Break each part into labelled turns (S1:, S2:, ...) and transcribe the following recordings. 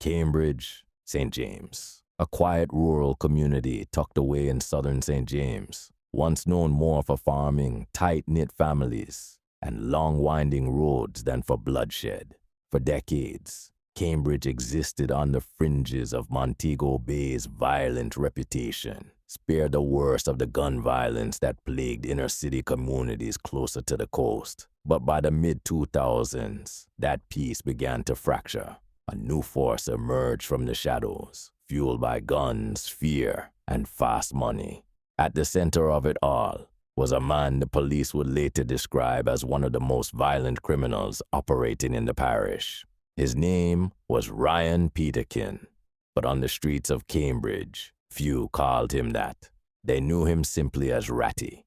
S1: Cambridge, St. James, a quiet rural community tucked away in southern St. James, once known more for farming, tight-knit families, and long winding roads than for bloodshed. For decades, Cambridge existed on the fringes of Montego Bay's violent reputation, spared the worst of the gun violence that plagued inner-city communities closer to the coast. But by the mid-2000s, that peace began to fracture. A new force emerged from the shadows, fueled by guns, fear, and fast money. At the center of it all was a man the police would later describe as one of the most violent criminals operating in the parish. His name was Ryan Peterkin, but on the streets of Cambridge, few called him that. They knew him simply as Ratty.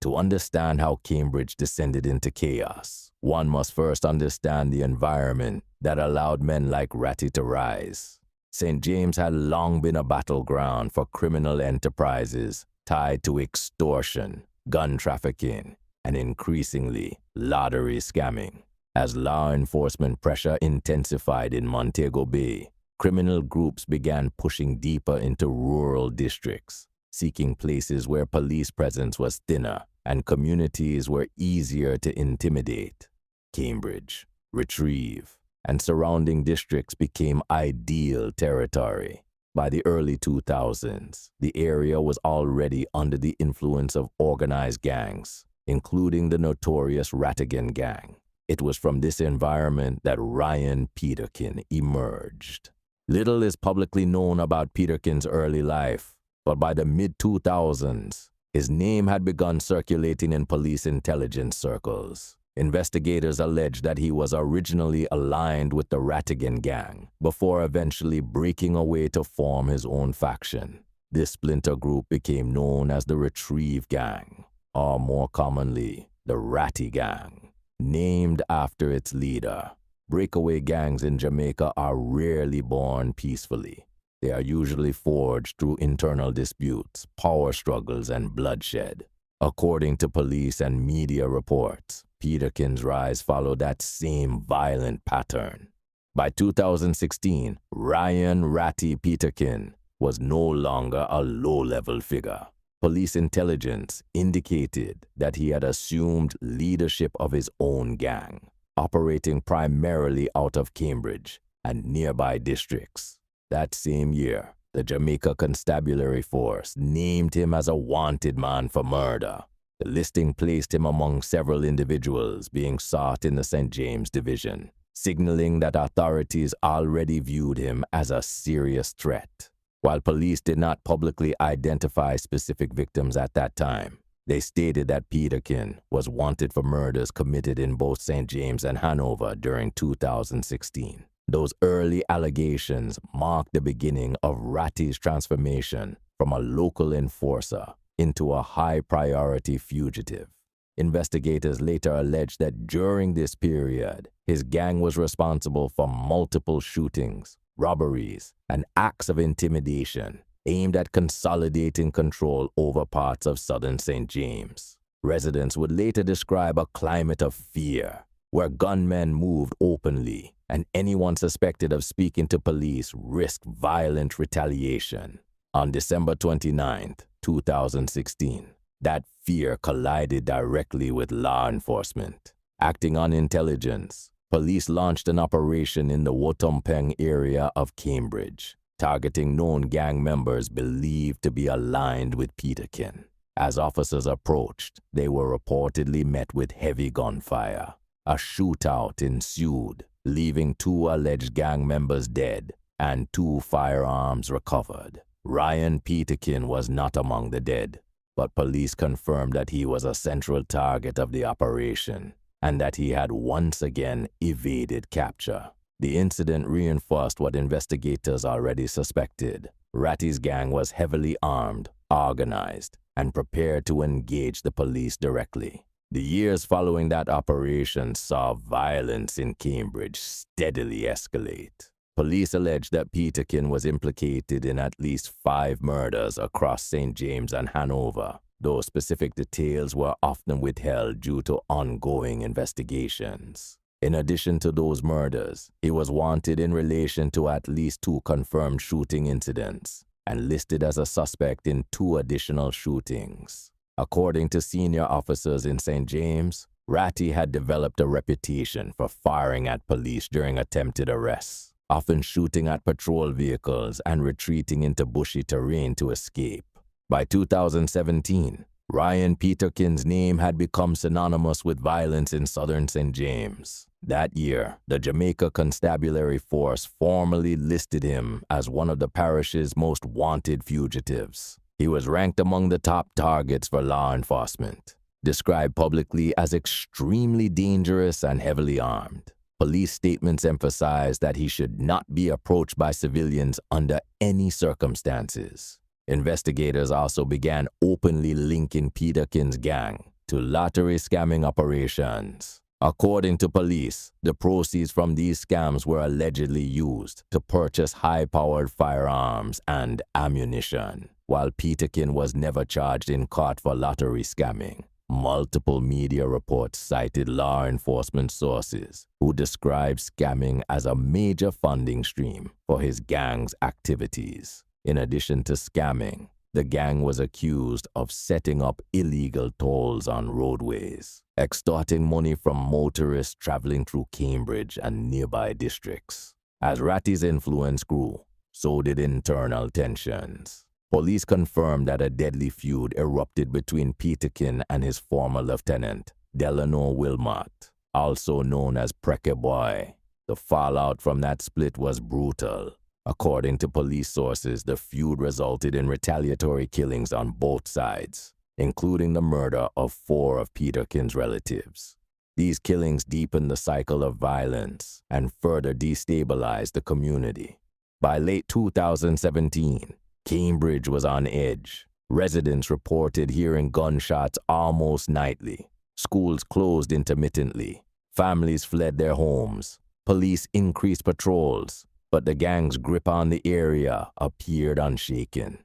S1: To understand how Cambridge descended into chaos, one must first understand the environment that allowed men like Ratty to rise. St. James had long been a battleground for criminal enterprises tied to extortion, gun trafficking, and increasingly lottery scamming. As law enforcement pressure intensified in Montego Bay, criminal groups began pushing deeper into rural districts, seeking places where police presence was thinner and communities were easier to intimidate. Cambridge, Retrieve, and surrounding districts became ideal territory. By the early 2000s, the area was already under the influence of organized gangs, including the notorious Rattigan gang. It was from this environment that Ryan Peterkin emerged. Little is publicly known about Peterkin's early life, but by the mid-2000s, his name had begun circulating in police intelligence circles. Investigators alleged that he was originally aligned with the Rattigan gang, before eventually breaking away to form his own faction. This splinter group became known as the Retrieve Gang, or more commonly, the Ratty Gang, named after its leader. Breakaway gangs in Jamaica are rarely born peacefully. They are usually forged through internal disputes, power struggles, and bloodshed. According to police and media reports, Peterkin's rise followed that same violent pattern. By 2016, Ryan Ratty Peterkin was no longer a low-level figure. Police intelligence indicated that he had assumed leadership of his own gang, operating primarily out of Cambridge and nearby districts. That same year, the Jamaica Constabulary Force named him as a wanted man for murder. The listing placed him among several individuals being sought in the St. James Division, signaling that authorities already viewed him as a serious threat. While police did not publicly identify specific victims at that time, they stated that Peterkin was wanted for murders committed in both St. James and Hanover during 2016. Those early allegations marked the beginning of Ratty's transformation from a local enforcer into a high-priority fugitive. Investigators later alleged that during this period, his gang was responsible for multiple shootings, robberies, and acts of intimidation aimed at consolidating control over parts of southern St. James. Residents would later describe a climate of fear, where gunmen moved openly, and anyone suspected of speaking to police risked violent retaliation. On December 29, 2016, that fear collided directly with law enforcement. Acting on intelligence, police launched an operation in the Wotumpeng area of Cambridge, targeting known gang members believed to be aligned with Peterkin. As officers approached, they were reportedly met with heavy gunfire. A shootout ensued, leaving 2 alleged gang members dead and 2 firearms recovered. Ryan Peterkin was not among the dead, but police confirmed that he was a central target of the operation and that he had once again evaded capture. The incident reinforced what investigators already suspected. Ratty's gang was heavily armed, organized, and prepared to engage the police directly. The years following that operation saw violence in Cambridge steadily escalate. Police alleged that Peterkin was implicated in at least 5 murders across St. James and Hanover, though specific details were often withheld due to ongoing investigations. In addition to those murders, he was wanted in relation to at least 2 confirmed shooting incidents and listed as a suspect in 2 additional shootings. According to senior officers in St. James, Ratty had developed a reputation for firing at police during attempted arrests, often shooting at patrol vehicles and retreating into bushy terrain to escape. By 2017, Ryan Peterkin's name had become synonymous with violence in southern St. James. That year, the Jamaica Constabulary Force formally listed him as one of the parish's most wanted fugitives. He was ranked among the top targets for law enforcement, described publicly as extremely dangerous and heavily armed. Police statements emphasized that he should not be approached by civilians under any circumstances. Investigators also began openly linking Peterkin's gang to lottery scamming operations. According to police, the proceeds from these scams were allegedly used to purchase high-powered firearms and ammunition. While Peterkin was never charged in court for lottery scamming, multiple media reports cited law enforcement sources who described scamming as a major funding stream for his gang's activities. In addition to scamming, the gang was accused of setting up illegal tolls on roadways, extorting money from motorists traveling through Cambridge and nearby districts. As Ratty's influence grew, so did internal tensions. Police confirmed that a deadly feud erupted between Peterkin and his former lieutenant, Delano Wilmot, also known as Precke Boy. The fallout from that split was brutal. According to police sources, the feud resulted in retaliatory killings on both sides, including the murder of 4 of Peterkin's relatives. These killings deepened the cycle of violence and further destabilized the community. By late 2017, Cambridge was on edge. Residents reported hearing gunshots almost nightly. Schools closed intermittently. Families fled their homes. Police increased patrols, but the gang's grip on the area appeared unshaken.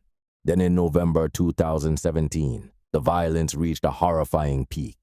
S1: Then in November 2017, the violence reached a horrifying peak.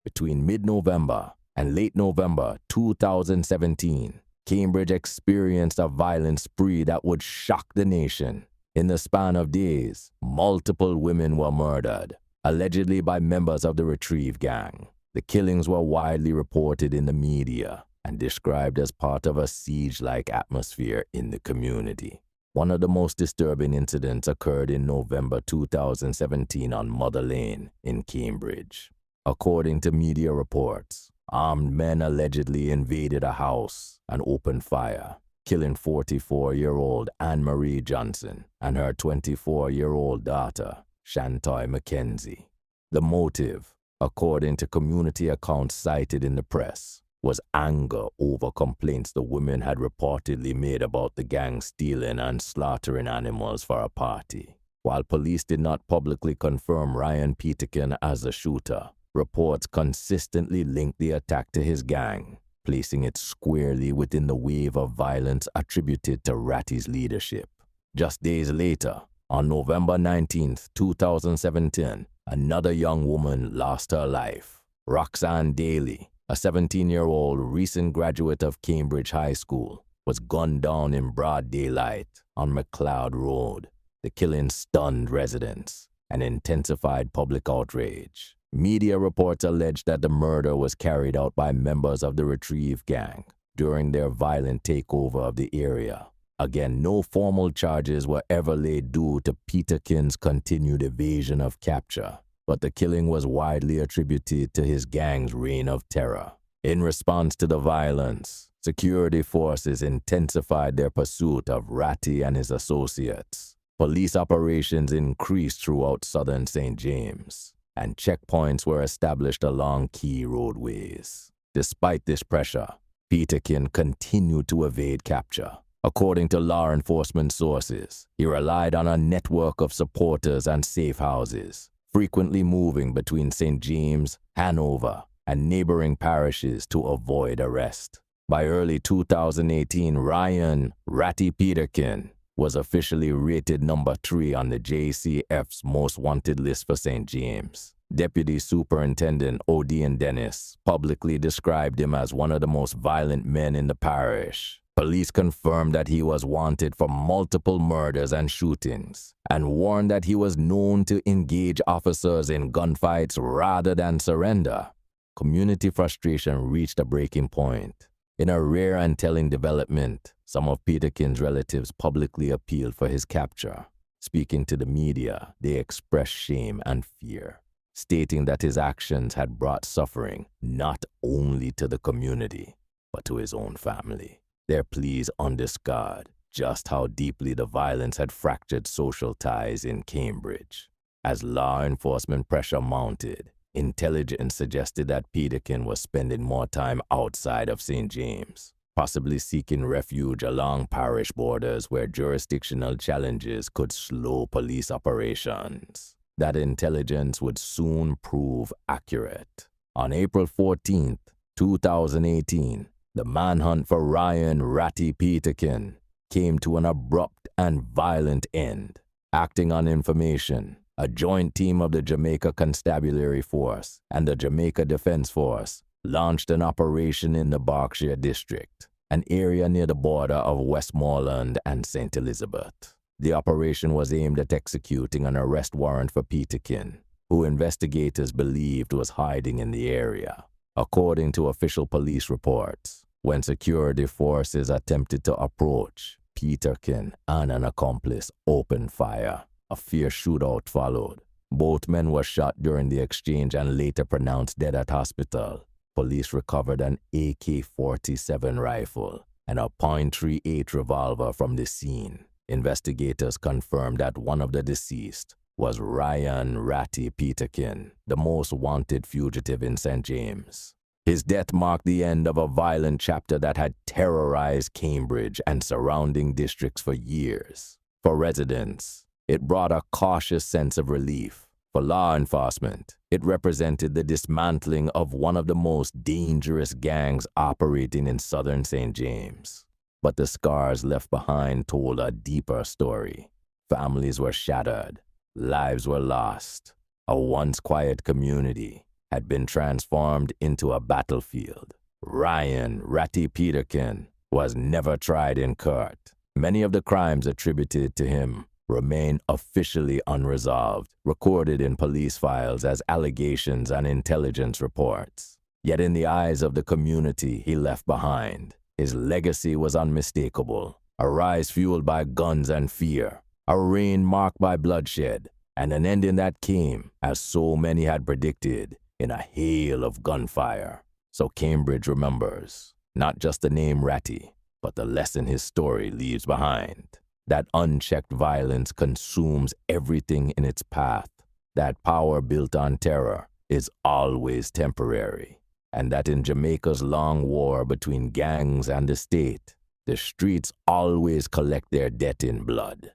S1: Between mid-November and late November 2017, Cambridge experienced a violent spree that would shock the nation. In the span of days, multiple women were murdered, allegedly by members of the Retrieve gang. The killings were widely reported in the media and described as part of a siege-like atmosphere in the community. One of the most disturbing incidents occurred in November 2017 on Mother Lane in Cambridge. According to media reports, armed men allegedly invaded a house and opened fire, killing 44-year-old Anne-Marie Johnson and her 24-year-old daughter, Shantoy Mackenzie. The motive, according to community accounts cited in the press, was anger over complaints the women had reportedly made about the gang stealing and slaughtering animals for a party. While police did not publicly confirm Ryan Peterkin as the shooter, reports consistently linked the attack to his gang, placing it squarely within the wave of violence attributed to Ratty's leadership. Just days later, on November 19, 2017, another young woman lost her life. Roxanne Daly, a 17-year-old recent graduate of Cambridge High School, was gunned down in broad daylight on McLeod Road. The killing stunned residents and intensified public outrage. Media reports alleged that the murder was carried out by members of the Retrieve gang during their violent takeover of the area. Again, no formal charges were ever laid due to Peterkin's continued evasion of capture, but the killing was widely attributed to his gang's reign of terror. In response to the violence, security forces intensified their pursuit of Ratty and his associates. Police operations increased throughout southern St. James, and checkpoints were established along key roadways. Despite this pressure, Peterkin continued to evade capture. According to law enforcement sources, he relied on a network of supporters and safe houses, frequently moving between St. James, Hanover, and neighboring parishes to avoid arrest. By early 2018, Ryan "Ratty" Peterkin was officially rated number 3 on the JCF's most wanted list for St. James. Deputy Superintendent Odion Dennis publicly described him as one of the most violent men in the parish. Police confirmed that he was wanted for multiple murders and shootings, and warned that he was known to engage officers in gunfights rather than surrender. Community frustration reached a breaking point. In a rare and telling development, some of Peterkin's relatives publicly appealed for his capture. Speaking to the media, they expressed shame and fear, stating that his actions had brought suffering not only to the community, but to his own family. Their pleas underscored just how deeply the violence had fractured social ties in Cambridge. As law enforcement pressure mounted, intelligence suggested that Peterkin was spending more time outside of St. James, possibly seeking refuge along parish borders where jurisdictional challenges could slow police operations. That intelligence would soon prove accurate. On April 14, 2018, the manhunt for Ryan "Ratty" Peterkin came to an abrupt and violent end. Acting on information, a joint team of the Jamaica Constabulary Force and the Jamaica Defense Force launched an operation in the Berkshire District, an area near the border of Westmoreland and St. Elizabeth. The operation was aimed at executing an arrest warrant for Peterkin, who investigators believed was hiding in the area. According to official police reports, when security forces attempted to approach, Peterkin and an accomplice opened fire. A fierce shootout followed. Both men were shot during the exchange and later pronounced dead at hospital. Police recovered an AK-47 rifle and a .38 revolver from the scene. Investigators confirmed that one of the deceased was Ryan "Ratty" Peterkin, the most wanted fugitive in St. James. His death marked the end of a violent chapter that had terrorized Cambridge and surrounding districts for years. For residents, it brought a cautious sense of relief. For law enforcement, it represented the dismantling of one of the most dangerous gangs operating in southern St. James. But the scars left behind told a deeper story. Families were shattered, lives were lost. A once quiet community had been transformed into a battlefield. Ryan "Ratty" Peterkin was never tried in court. Many of the crimes attributed to him remain officially unresolved, recorded in police files as allegations and intelligence reports. Yet in the eyes of the community he left behind, his legacy was unmistakable. A rise fueled by guns and fear, a reign marked by bloodshed, and an ending that came, as so many had predicted, in a hail of gunfire. So Cambridge remembers, not just the name Ratty, but the lesson his story leaves behind. That unchecked violence consumes everything in its path. That power built on terror is always temporary. And that in Jamaica's long war between gangs and the state, the streets always collect their debt in blood.